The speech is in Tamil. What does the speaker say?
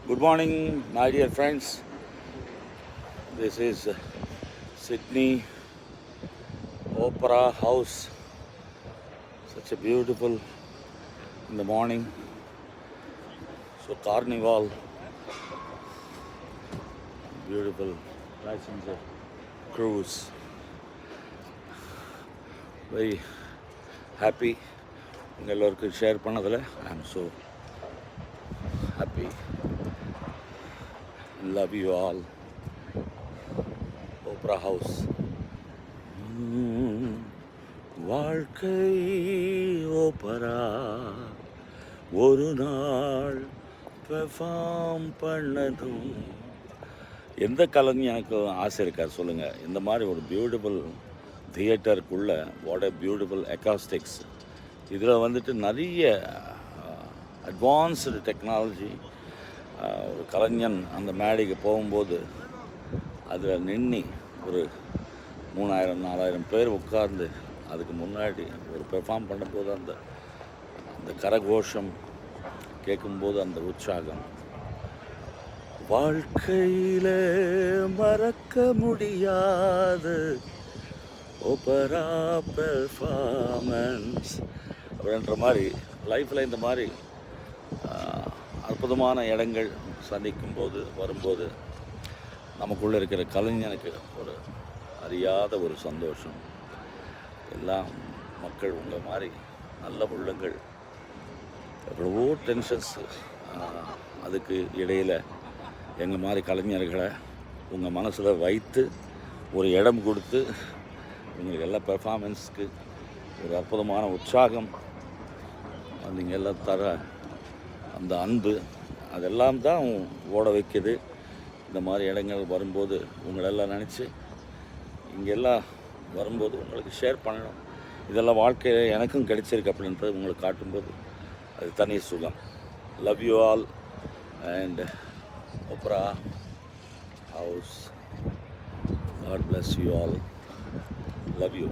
Good morning, my dear friends. This is Sydney Opera House. Such a beautiful in the morning. So carnival, beautiful passenger cruise. Very happy. உங்கள் எல்லோருக்கும் ஷேர் பண்ணதில் ஐ am so happy. Love you all. Opera House. வாழ்க்கை ஓப்பரா ஒரு நாள் பெர்ஃபார்ம் பண்ணதும். எந்த கலைஞன் எனக்கு ஆசை இருக்கார் சொல்லுங்கள். இந்த மாதிரி ஒரு பியூட்டிஃபுல் தியேட்டருக்குள்ளே வாட் எ பியூட்டிஃபுல் அக்காஸ்டிக்ஸ். இதில் வந்துட்டு நிறைய அட்வான்ஸ்டு டெக்னாலஜி. ஒரு கலைஞன் அந்த மேடைக்கு போகும்போது அதில் நின்று ஒரு 3000-4000 பேர் உட்கார்ந்து அதுக்கு முன்னாடி ஒரு பெர்ஃபார்ம் பண்ணும்போது அந்த அந்த கரகோஷம் கேட்கும்போது அந்த உற்சாகம் வாழ்க்கையில் மறக்க முடியாது ஓப்பரா பெர்ஃபார்மன்ஸ் அப்படின்ற மாதிரி லைஃப்பில் இந்த மாதிரி அற்புதமான இடங்கள் சந்திக்கும்போது வரும்போது நமக்குள்ளே இருக்கிற கலைஞனுக்கு ஒரு அறியாத ஒரு சந்தோஷம். எல்லாம் மக்கள் உங்கள் மாதிரி நல்ல உள்ளங்கள் எவ்வளவோ டென்ஷன்ஸ், அதுக்கு இடையில் எங்கள் மாதிரி கலைஞர்களை உங்கள் மனசில் வைத்து ஒரு இடம் கொடுத்து உங்களுக்கு எல்லா பெர்ஃபார்மன்ஸுக்கு ஒரு அற்புதமான உற்சாகம் நீங்கள் எல்லாம் தர அந்த அன்பு அதெல்லாம் தான் ஓட வைக்கிது. இந்த மாதிரி இடங்கள் வரும்போது உங்களெல்லாம் நினச்சி இங்கெல்லாம் வரும்போது உங்களுக்கு ஷேர் பண்ணணும். இதெல்லாம் வாழ்க்கையில் எனக்கும் கிடைச்சிருக்கு அப்படின்றது உங்களுக்கு காட்டும்போது அது தனி சுகம். Love you all and opera house. God bless you all. Love you.